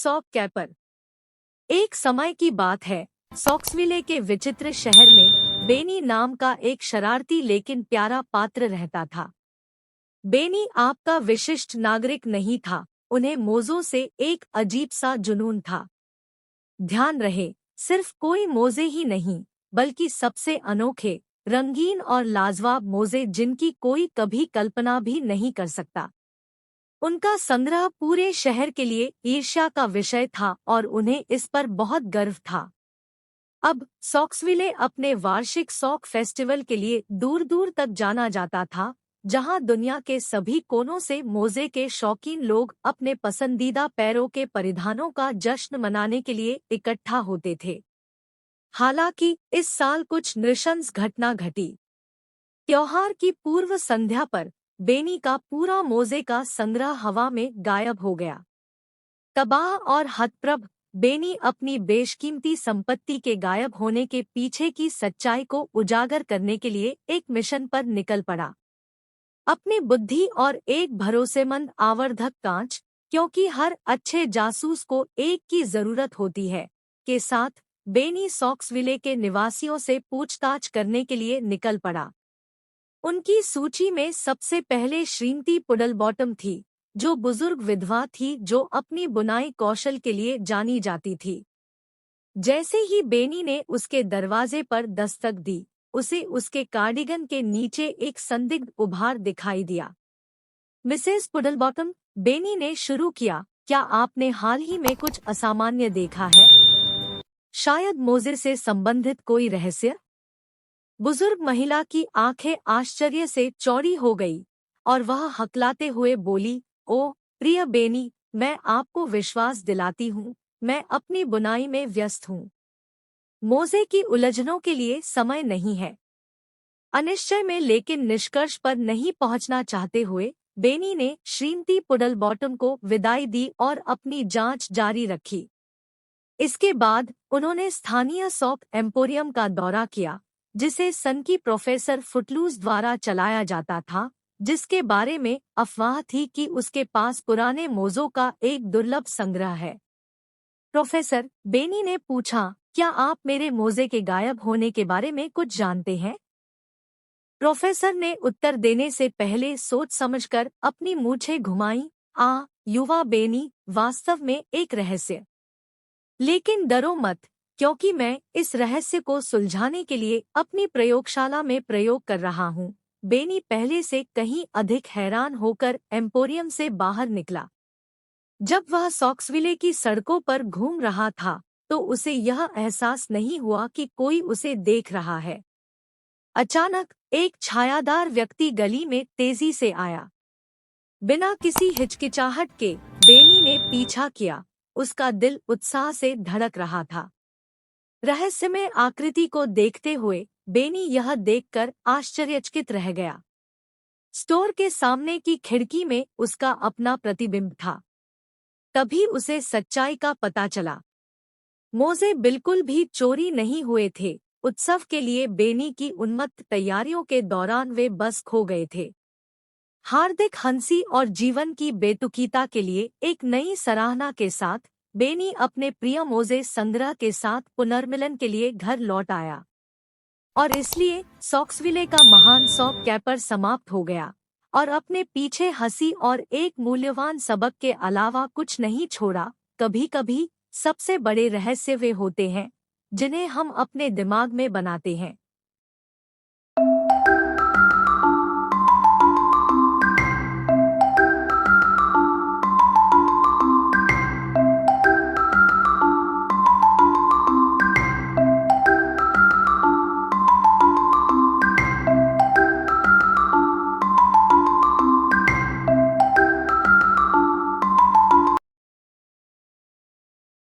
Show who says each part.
Speaker 1: Sock कैपर। एक समय की बात है, सॉक्सविले के विचित्र शहर में बेनी नाम का एक शरारती लेकिन प्यारा पात्र रहता था। बेनी आपका विशिष्ट नागरिक नहीं था, उन्हें मोज़ों से एक अजीब सा जुनून था। ध्यान रहे, सिर्फ कोई मोज़े ही नहीं, बल्कि सबसे अनोखे, रंगीन और लाजवाब मोज़े जिनकी कोई कभी कल्पना भी नहीं कर सकता। उनका संग्रह पूरे शहर के लिए ईर्ष्या का विषय था और उन्हें इस पर बहुत गर्व था। अब सॉक्सविले अपने वार्षिक सॉक फेस्टिवल के लिए दूर दूर तक जाना जाता था, जहां दुनिया के सभी कोनों से मोज़े के शौकीन लोग अपने पसंदीदा पैरों के परिधानों का जश्न मनाने के लिए इकट्ठा होते थे। हालांकि इस साल कुछ नृशंस घटना घटी। त्योहार की पूर्व संध्या पर बेनी का पूरा मोज़े का संग्रह हवा में गायब हो गया। तबाह और हतप्रभ, बेनी अपनी बेशकीमती संपत्ति के गायब होने के पीछे की सच्चाई को उजागर करने के लिए एक मिशन पर निकल पड़ा। अपनी बुद्धि और एक भरोसेमंद आवर्धक कांच, क्योंकि हर अच्छे जासूस को एक की जरूरत होती है, के साथ बेनी सॉक्सविले के निवासियों से पूछताछ करने के लिए निकल पड़ा। उनकी सूची में सबसे पहले श्रीमती पुडलबॉटम थी, जो बुजुर्ग विधवा थी जो अपनी बुनाई कौशल के लिए जानी जाती थी। जैसे ही बेनी ने उसके दरवाजे पर दस्तक दी, उसे उसके कार्डिगन के नीचे एक संदिग्ध उभार दिखाई दिया। मिसेस पुडलबॉटम, बेनी ने शुरू किया, क्या आपने हाल ही में कुछ असामान्य देखा है? शायद मोज़े से संबंधित कोई रहस्य? बुजुर्ग महिला की आंखें आश्चर्य से चौड़ी हो गई और वह हकलाते हुए बोली, ओ प्रिय बेनी, मैं आपको विश्वास दिलाती हूँ, मैं अपनी बुनाई में व्यस्त हूँ। मोज़े की उलझनों के लिए समय नहीं है। अनिश्चय में लेकिन निष्कर्ष पर नहीं पहुँचना चाहते हुए बेनी ने श्रीमती पुडलबॉटम को विदाई दी और अपनी जांच जारी रखी। इसके बाद उन्होंने स्थानीय सॉक एम्पोरियम का दौरा किया, जिसे सनकी प्रोफेसर फुटलूस द्वारा चलाया जाता था, जिसके बारे में अफवाह थी कि उसके पास पुराने मोज़ों का एक दुर्लभ संग्रह है। प्रोफेसर, बेनी ने पूछा, क्या आप मेरे मोज़े के गायब होने के बारे में कुछ जानते हैं? प्रोफेसर ने उत्तर देने से पहले सोच समझकर अपनी मूछें घुमाई। युवा बेनी, वास्तव में एक रहस्य। लेकिन डरो मत, क्योंकि मैं इस रहस्य को सुलझाने के लिए अपनी प्रयोगशाला में प्रयोग कर रहा हूँ। बेनी पहले से कहीं अधिक हैरान होकर एम्पोरियम से बाहर निकला। जब वह सॉक्सविले की सड़कों पर घूम रहा था, तो उसे यह एहसास नहीं हुआ कि कोई उसे देख रहा है। अचानक एक छायादार व्यक्ति गली में तेजी से आया। बिना किसी हिचकिचाहट के बेनी ने पीछा किया। उसका दिल उत्साह से धड़क रहा था। रहस्यमय आकृति को देखते हुए बेनी यह देखकर आश्चर्यचकित रह गया। स्टोर के सामने की खिड़की में उसका अपना प्रतिबिंब था। तभी उसे सच्चाई का पता चला। मोज़े बिल्कुल भी चोरी नहीं हुए थे। उत्सव के लिए बेनी की उन्मत्त तैयारियों के दौरान वे बस खो गए थे। हार्दिक हंसी और जीवन की बेतुकीता के लिए एक नई सराहना के साथ बेनी अपने प्रिय मोज़े संग्रह के साथ पुनर्मिलन के लिए घर लौट आया। और इसलिए सॉक्सविले का महान सॉक कैपर समाप्त हो गया और अपने पीछे हंसी और एक मूल्यवान सबक के अलावा कुछ नहीं छोड़ा। कभी-कभी सबसे बड़े रहस्य वे होते हैं जिन्हें हम अपने दिमाग में बनाते हैं।